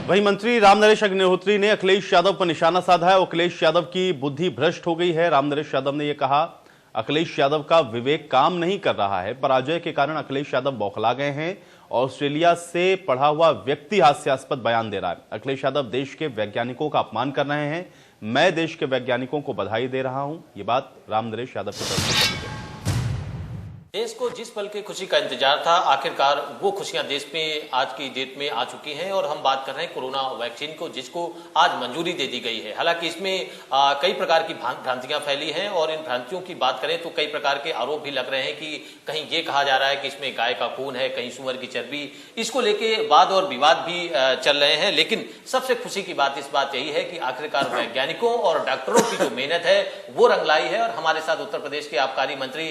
वहीं मंत्री रामनरेश अग्निहोत्री ने अखिलेश यादव पर निशाना साधा है। अखिलेश यादव की बुद्धि भ्रष्ट हो गई है। रामनरेश यादव ने यह कहा, अखिलेश यादव का विवेक काम नहीं कर रहा है। पराजय के कारण अखिलेश यादव बौखला गए हैं। ऑस्ट्रेलिया से पढ़ा हुआ व्यक्ति हास्यास्पद बयान दे रहा है। अखिलेश यादव देश के वैज्ञानिकों का अपमान कर रहे हैं। मैं देश के वैज्ञानिकों को बधाई दे रहा हूं। ये बात रामनरेश यादव की तरफ से कही गई। देश को जिस पल की खुशी का इंतजार था, आखिरकार वो खुशियां देश में आज की डेट में आ चुकी हैं। और हम बात कर रहे हैं कोरोना वैक्सीन को, जिसको आज मंजूरी दे दी गई है। हालांकि इसमें कई प्रकार की भ्रांतियां फैली हैं और इन भ्रांतियों की बात करें तो कई प्रकार के आरोप भी लग रहे हैं कि कहीं ये कहा जा रहा है कि इसमें गाय का खून है, कहीं सुअर की चर्बी। इसको लेके वाद और विवाद भी चल रहे हैं। लेकिन सबसे खुशी की बात इस बात यही है कि आखिरकार वैज्ञानिकों और डॉक्टरों की जो मेहनत है वो रंग लाई है। और हमारे साथ उत्तर प्रदेश के आबकारी मंत्री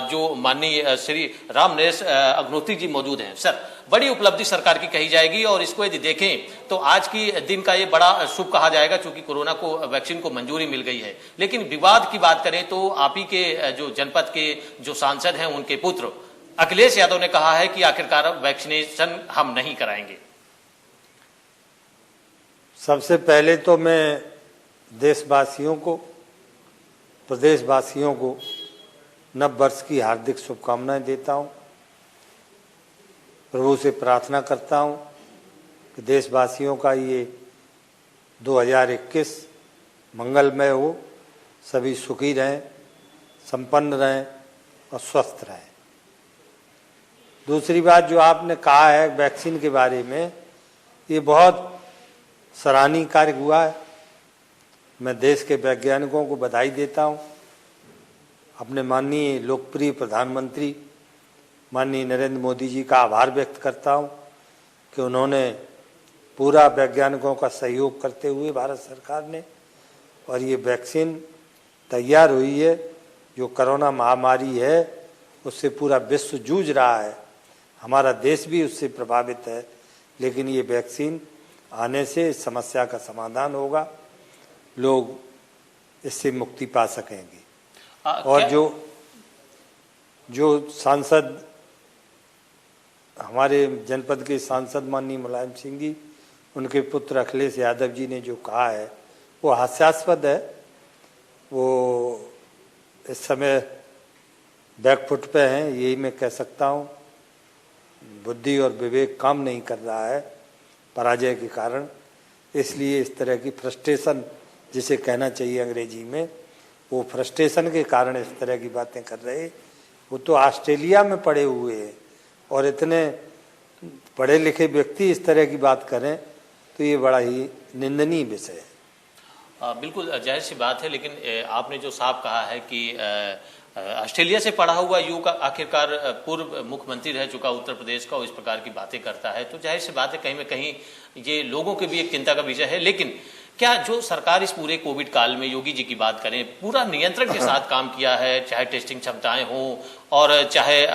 जो माननीय श्री रामनरेश अग्निहोत्री जी मौजूद हैं। सर, बड़ी उपलब्धि सरकार की कही जाएगी और इसको यदि देखें तो आज की दिन का ये बड़ा शुभ कहा जाएगा, क्योंकि कोरोना को वैक्सीन को मंजूरी मिल गई है। लेकिन विवाद की बात करें तो आप ही के जो जनपद के जो सांसद हैं, उनके पुत्र अखिलेश यादव ने कहा है कि आखिरकार वैक्सीनेशन हम नहीं कराएंगे। सबसे पहले तो मैं देशवासियों को, प्रदेशवासियों को नव वर्ष की हार्दिक शुभकामनाएं देता हूं। प्रभु से प्रार्थना करता हूं कि देशवासियों का ये 2021 मंगलमय हो, सभी सुखी रहें, संपन्न रहें और स्वस्थ रहें। दूसरी बात जो आपने कहा है वैक्सीन के बारे में, ये बहुत सराहनीय कार्य हुआ है। मैं देश के वैज्ञानिकों को बधाई देता हूं। अपने माननीय लोकप्रिय प्रधानमंत्री माननीय नरेंद्र मोदी जी का आभार व्यक्त करता हूं कि उन्होंने पूरा वैज्ञानिकों का सहयोग करते हुए भारत सरकार ने और ये वैक्सीन तैयार हुई है। जो कोरोना महामारी है उससे पूरा विश्व जूझ रहा है, हमारा देश भी उससे प्रभावित है। लेकिन ये वैक्सीन आने से इस समस्या का समाधान होगा, लोग इससे मुक्ति पा सकेंगे। और जो सांसद हमारे जनपद के सांसद माननीय मुलायम सिंह जी, उनके पुत्र अखिलेश यादव जी ने जो कहा है वो हास्यास्पद है। वो इस समय बैकफुट पे हैं, यही मैं कह सकता हूँ। बुद्धि और विवेक काम नहीं कर रहा है पराजय के कारण, इसलिए इस तरह की फ्रस्ट्रेशन जिसे कहना चाहिए अंग्रेजी में, वो फ्रस्ट्रेशन के कारण इस तरह की बातें कर रहे। वो तो ऑस्ट्रेलिया में पढ़े हुए हैं और इतने पढ़े लिखे व्यक्ति इस तरह की बात करें तो ये बड़ा ही निंदनीय विषय है। बिल्कुल जाहिर सी बात है। लेकिन आपने जो साफ कहा है कि ऑस्ट्रेलिया से पढ़ा हुआ युवक आखिरकार पूर्व मुख्यमंत्री रह चुका उत्तर प्रदेश का, और इस प्रकार की बातें करता है, तो जाहिर सी बात है कहीं न कहीं ये लोगों के भी एक चिंता का विषय है। लेकिन क्या जो सरकार इस पूरे कोविड काल में, योगी जी की बात करें, पूरा नियंत्रण के साथ काम किया है, चाहे टेस्टिंग क्षमताएं हों और चाहे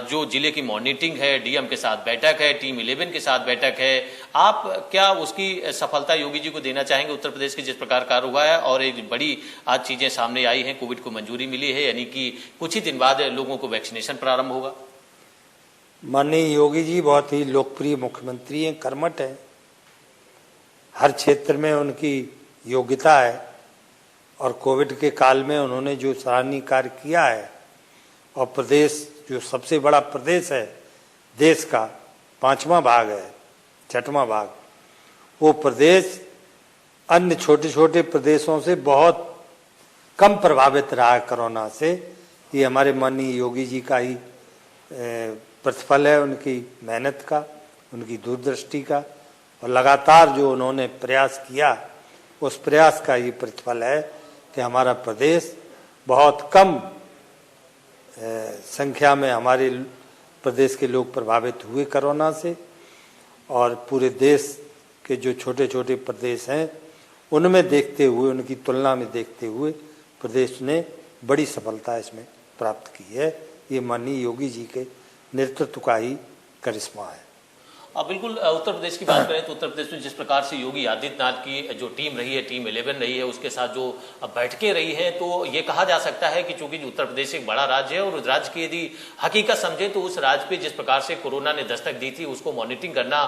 जो जिले की मॉनिटरिंग है, डीएम के साथ बैठक है, टीम 11 के साथ बैठक है, आप क्या उसकी सफलता योगी जी को देना चाहेंगे उत्तर प्रदेश के जिस प्रकार कार्य हुआ है? और एक बड़ी आज चीजें सामने आई हैं, कोविड को मंजूरी मिली है, यानी कि कुछ ही दिन बाद लोगों को वैक्सीनेशन प्रारंभ होगा। माननीय योगी जी बहुत ही लोकप्रिय मुख्यमंत्री हैं, कर्मठ हैं, हर क्षेत्र में उनकी योग्यता है और कोविड के काल में उन्होंने जो सराहनीय कार्य किया है और प्रदेश जो सबसे बड़ा प्रदेश है देश का, 5वां भाग है, 6वां भाग, वो प्रदेश अन्य छोटे छोटे प्रदेशों से बहुत कम प्रभावित रहा है कोरोना से। ये हमारे माननीय योगी जी का ही प्रतिफल है, उनकी मेहनत का, उनकी दूरदृष्टि का, और लगातार जो उन्होंने प्रयास किया उस प्रयास का ये प्रतिफल है कि हमारा प्रदेश बहुत कम संख्या में हमारे प्रदेश के लोग प्रभावित हुए कोरोना से। और पूरे देश के जो छोटे छोटे प्रदेश हैं उनमें देखते हुए, उनकी तुलना में देखते हुए प्रदेश ने बड़ी सफलता इसमें प्राप्त की है। ये माननीय योगी जी के नेतृत्व का ही करिश्मा है। बिल्कुल उत्तर प्रदेश की बात करें तो उत्तर प्रदेश में जिस प्रकार से योगी आदित्यनाथ की जो टीम रही है, टीम 11 रही है, उसके साथ जो बैठकें रही हैं, तो ये कहा जा सकता है कि चूंकि उत्तर प्रदेश एक बड़ा राज्य है और उस राज्य की यदि हकीकत समझे तो उस राज्य पे जिस प्रकार से कोरोना ने दस्तक दी थी उसको मॉनिटरिंग करना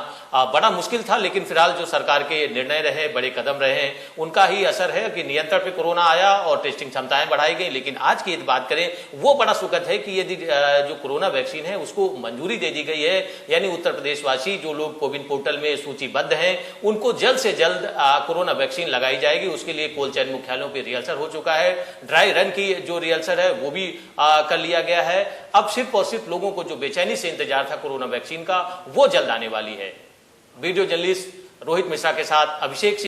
बड़ा मुश्किल था। लेकिन फिलहाल जो सरकार के निर्णय रहे, बड़े कदम रहे, उनका ही असर है कि नियंत्रण पे कोरोना आया और टेस्टिंग क्षमताएं बढ़ाई गई। लेकिन आज की यदि बात करें वो बड़ा सुखद है कि यदि जो कोरोना वैक्सीन है उसको मंजूरी दे दी गई है, यानी उत्तर प्रदेशवासी जो लोग कोविन पोर्टल में सूचीबद्ध हैं उनको जल्द से जल्द कोरोना वैक्सीन लगाई जाएगी। उसके लिए कोल्ड चेन मुख्यालयों पे रिहर्सल हो चुका है, ड्राई रन की जो रिहर्सल है वो भी कर लिया गया है। अब सिर्फ और सिर्फ लोगों को जो बेचैनी से इंतजार था कोरोना वैक्सीन का वो जल्द आने वाली है। वीडियो जर्नलिस्ट रोहित मिश्रा के साथ अभिषेक